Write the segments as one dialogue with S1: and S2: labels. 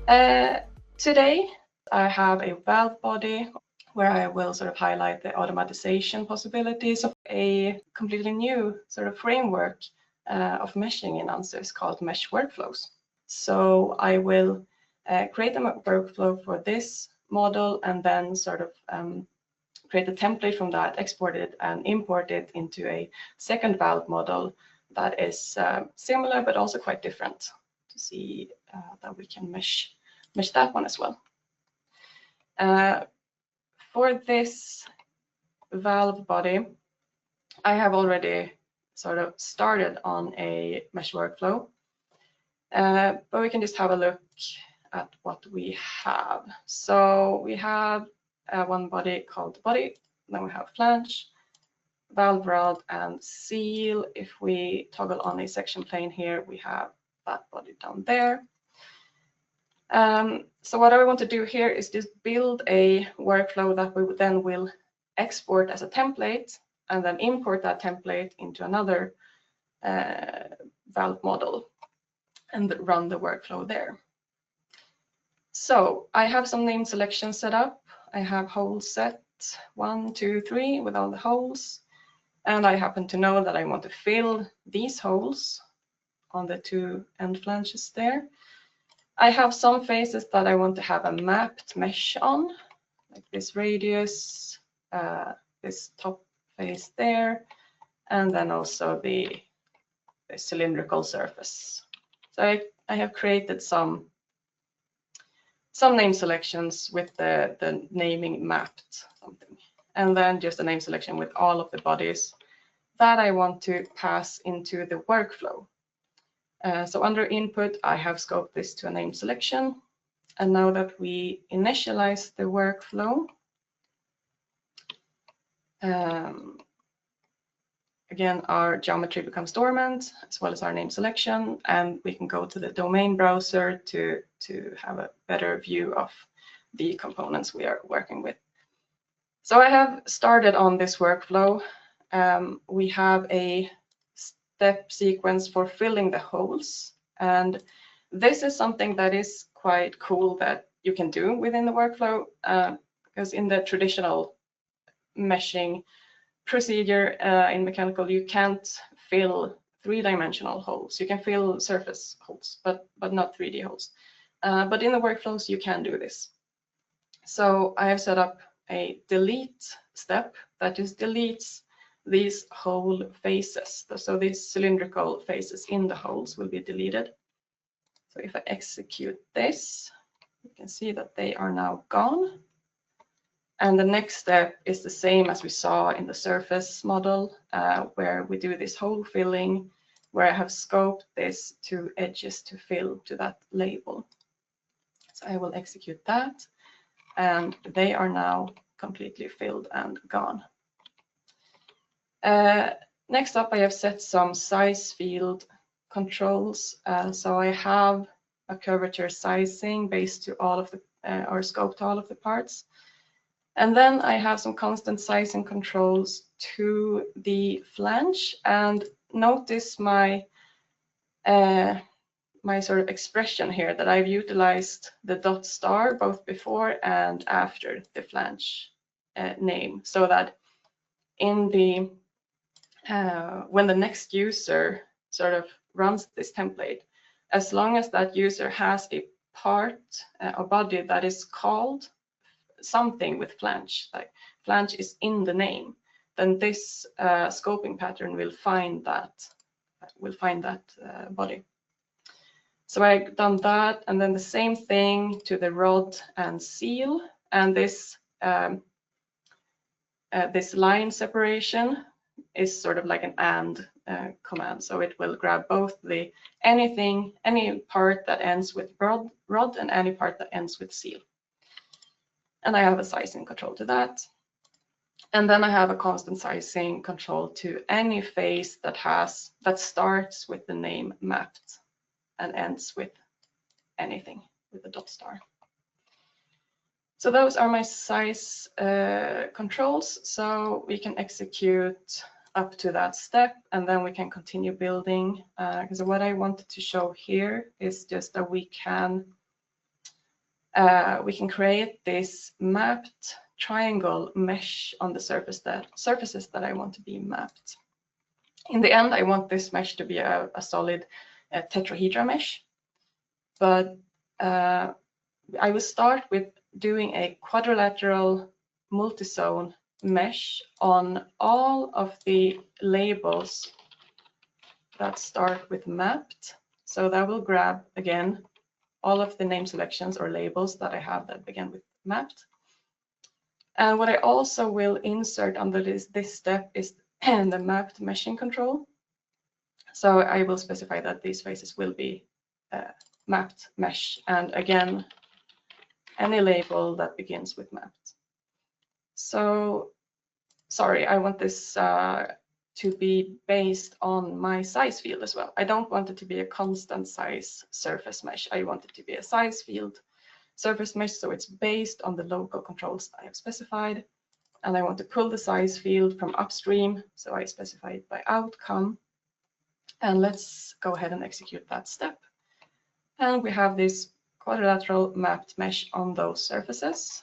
S1: Today I have a valve body where I will sort of highlight the automatization possibilities of a completely new sort of framework of meshing in Ansys called mesh workflows. So I will create a workflow for this model and then sort of create a template from that, export it and import it into a second valve model that is similar but also quite different to see that we can mesh that one as well. For this valve body, I have already sort of started on a mesh workflow, but we can just have a look at what we have. So we have one body called body, then we have flange, valve rod, and seal. If we toggle on a section plane here, we have that body down there. So what I want to do here is just build a workflow that we then will export as a template and then import that template into another valve model and run the workflow there. So I have some name selections set up. I have holes set 1, 2, 3 with all the holes. And I happen to know that I want to fill these holes on the 2 end flanges there. I have some faces that I want to have a mapped mesh on, like this radius, this top face there, and then also the cylindrical surface. So I have created some name selections with the naming mapped something, and then just a name selection with all of the bodies that I want to pass into the workflow. So under input, I have scoped this to a name selection. And now that we initialize the workflow, again, our geometry becomes dormant, as well as our name selection, and we can go to the domain browser to have a better view of the components we are working with. So I have started on this workflow. We have a step sequence for filling the holes, and this is something that is quite cool that you can do within the workflow, because in the traditional meshing procedure in mechanical, you can't fill 3-dimensional holes. You can fill surface holes, but not 3D holes. But in the workflows, you can do this. So I have set up a delete step that just deletes these hole faces. So these cylindrical faces in the holes will be deleted. So if I execute this, you can see that they are now gone. And the next step is the same as we saw in the surface model, where we do this hole filling, where I have scoped this to edges to fill to that label. So I will execute that, and they are now completely filled and gone. Next up, I have set some size field controls. So I have a curvature sizing based to all of the, or scope to all of the parts. And then I have some constant sizing controls to the flange. And notice my my sort of expression here that I've utilized the dot star both before and after the flange name, so that in the when the next user sort of runs this template, as long as that user has a part, a body that is called something with flange, like flange is in the name, then this scoping pattern will find that body. So I've done that, and then the same thing to the rod and seal, and this this line separation is sort of like an and command. So it will grab both the any part that ends with rod and any part that ends with seal. And I have a sizing control to that. And then I have a constant sizing control to any face that starts with the name mapped and ends with anything with a dot star. So those are my size controls. So we can execute up to that step, and then we can continue building. Because what I wanted to show here is just that we can we can create this mapped triangle mesh on the surfaces that I want to be mapped. In the end, I want this mesh to be a solid tetrahedra mesh, but I will start with doing a quadrilateral multi-zone mesh on all of the labels that start with mapped. So that will grab, again, all of the name selections or labels that I have that begin with mapped. And what I also will insert under this step is the mapped meshing control. So I will specify that these faces will be mapped mesh. And again, any label that begins with mapped. So, sorry, I want this to be based on my size field as well. I don't want it to be a constant size surface mesh. I want it to be a size field surface mesh, so it's based on the local controls I have specified. And I want to pull the size field from upstream, so I specify it by outcome. And let's go ahead and execute that step. And we have this quadrilateral mapped mesh on those surfaces.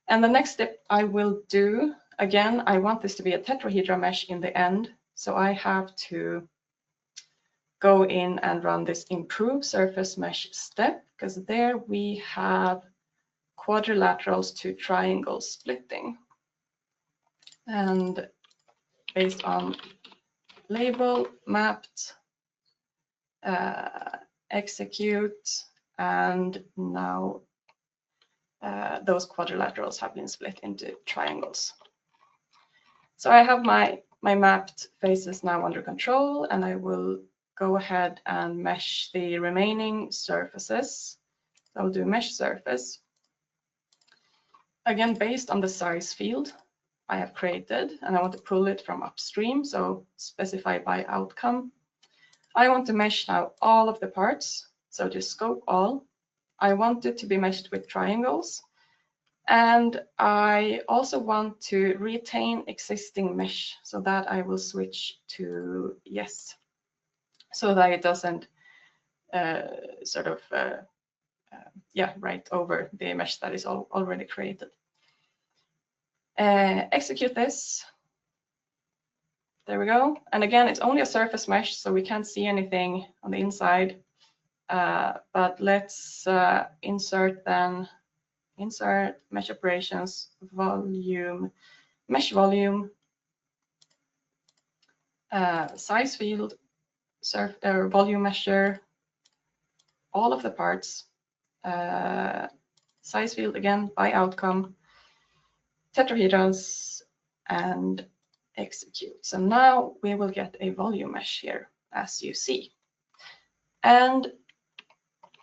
S1: And the next step I will do, again, I want this to be a tetrahedra mesh in the end. So I have to go in and run this improve surface mesh step, because there we have quadrilaterals to triangles splitting. And based on label mapped, execute, and now those quadrilaterals have been split into triangles. So I have my mapped faces now under control, and I will go ahead and mesh the remaining surfaces. So I'll do mesh surface. Again, based on the size field I have created, and I want to pull it from upstream, so specify by outcome. I want to mesh now all of the parts, so just scope all. I want it to be meshed with triangles, and I also want to retain existing mesh, so that I will switch to yes, so that it doesn't write over the mesh that is already created. Execute this. There we go. And again, it's only a surface mesh, so we can't see anything on the inside. But let's insert mesh operations, volume, mesh volume, size field, volume measure, all of the parts, size field again by outcome, tetrahedrons, and execute. So now we will get a volume mesh here, as you see. And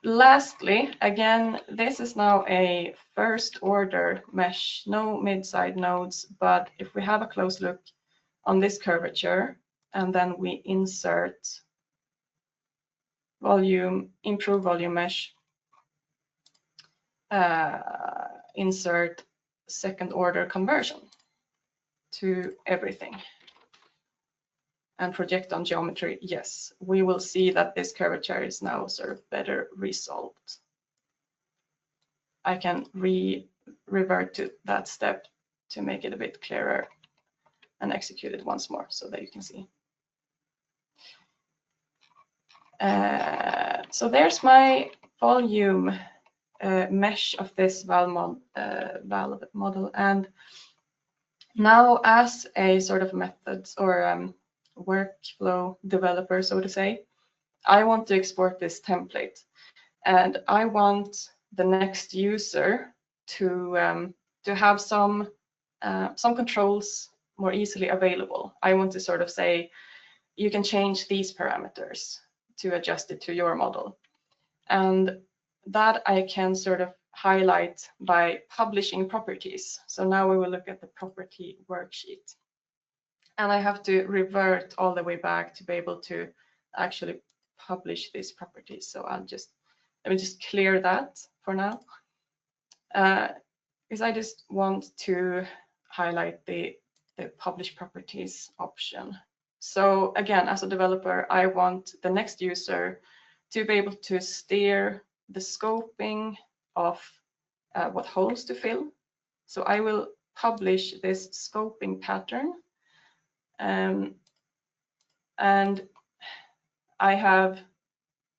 S1: lastly, again, this is now a first order mesh, no mid-side nodes, but if we have a close look on this curvature, and then we insert volume, improve volume mesh, insert second order conversion to everything, and project on geometry, yes, we will see that this curvature is now sort of better resolved. I can revert to that step to make it a bit clearer and execute it once more so that you can see. So there's my volume mesh of this valve model. And now, as a sort of methods or workflow developer, so to say, I want to export this template, and I want the next user to have some controls more easily available. I want to sort of say, you can change these parameters to adjust it to your model, and that I can sort of highlight by publishing properties. So now we will look at the property worksheet. And I have to revert all the way back to be able to actually publish these properties. So let me just clear that for now. Because I just want to highlight the publish properties option. So again, as a developer, I want the next user to be able to steer the scoping of what holes to fill. So I will publish this scoping pattern, and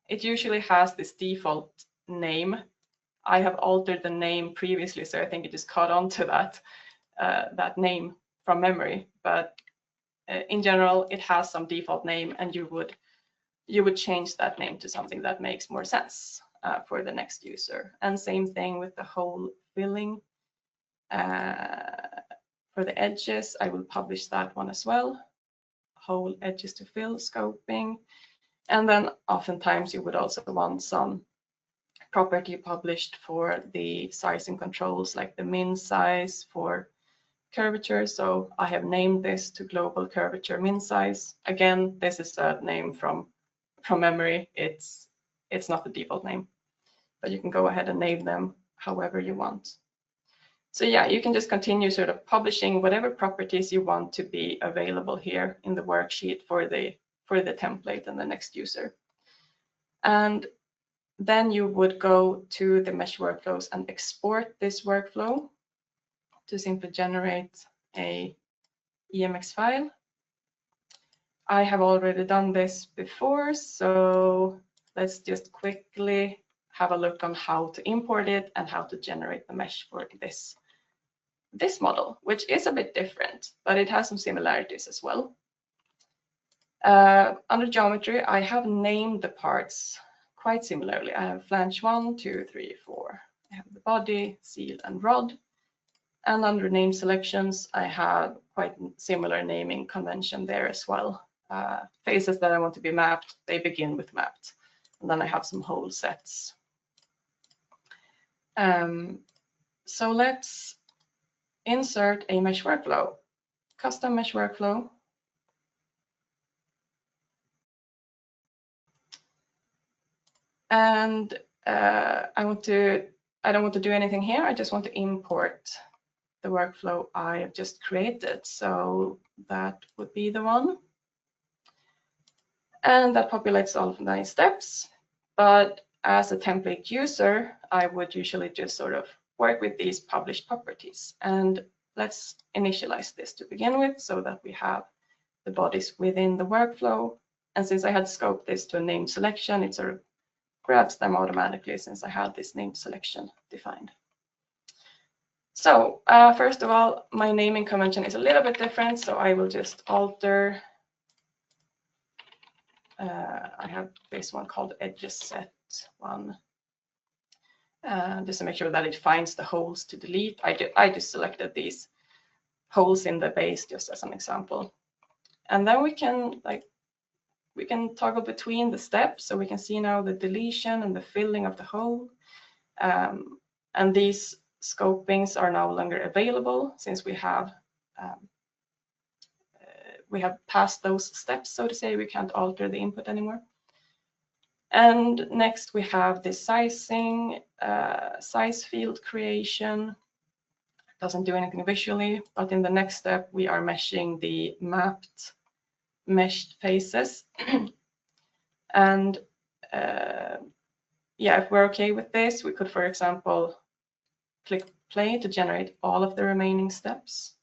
S1: it usually has this default name. I have altered the name previously, so I think it just caught on to that name from memory. But in general, it has some default name, and you would change that name to something that makes more sense for the next user. And same thing with the hole filling. For the edges, I will publish that one as well. Hole edges to fill scoping. And then oftentimes you would also want some property published for the sizing controls, like the min size for curvature. So I have named this to global curvature min size. Again, this is a name from memory. It's not the default name, but you can go ahead and name them however you want. So yeah, you can just continue sort of publishing whatever properties you want to be available here in the worksheet for the template and the next user. And then you would go to the mesh workflows and export this workflow to simply generate a EMX file. I have already done this before, so let's just quickly have a look on how to import it and how to generate the mesh for this model, which is a bit different, but it has some similarities as well. Under geometry, I have named the parts quite similarly. I have flange 1, 2, 3, 4. I have the body, seal, and rod. And under name selections, I have quite similar naming convention there as well. Faces that I want to be mapped, they begin with mapped. And then I have some hole sets. So let's insert a mesh workflow, custom mesh workflow. And I don't want to do anything here. I just want to import the workflow I have just created. So that would be the one. And that populates all of the 9 steps. But as a template user, I would usually just sort of work with these published properties. And let's initialize this to begin with so that we have the bodies within the workflow. And since I had scoped this to a named selection, it sort of grabs them automatically since I had this named selection defined. So first of all, my naming convention is a little bit different, so I will just alter. I have this one called edges set 1, just to make sure that it finds the holes to delete. I just selected these holes in the base just as an example, and then we can toggle between the steps, so we can see now the deletion and the filling of the hole, and these scopings are no longer available since we have passed those steps, so to say. We can't alter the input anymore. And next we have the sizing, size field creation. Doesn't do anything visually, but in the next step we are meshing the meshed faces. And yeah, if we're okay with this, we could, for example, click play to generate all of the remaining steps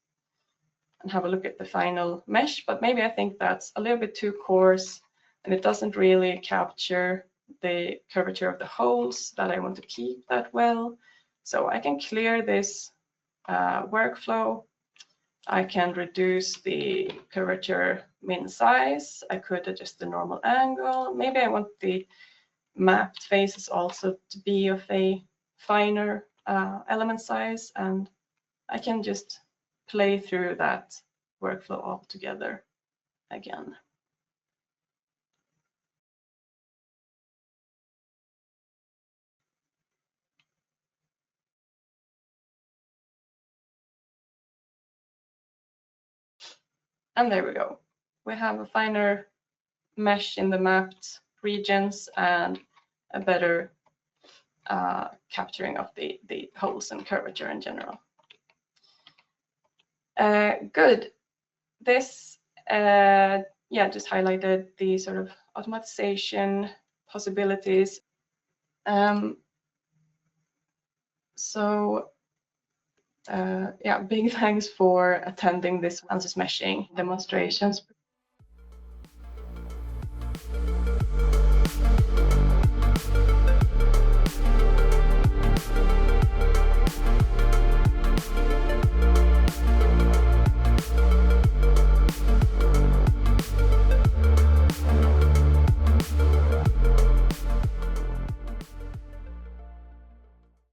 S1: and have a look at the final mesh. But maybe I think that's a little bit too coarse and it doesn't really capture the curvature of the holes that I want to keep that well. So I can clear this workflow. I can reduce the curvature min size. I could adjust the normal angle. Maybe I want the mapped faces also to be of a finer element size, and I can just play through that workflow all together again. And there we go. We have a finer mesh in the mapped regions and a better capturing of the holes and curvature in general. Good. This yeah, just highlighted the sort of automatization possibilities. Yeah, big thanks for attending this Ansys meshing demonstrations.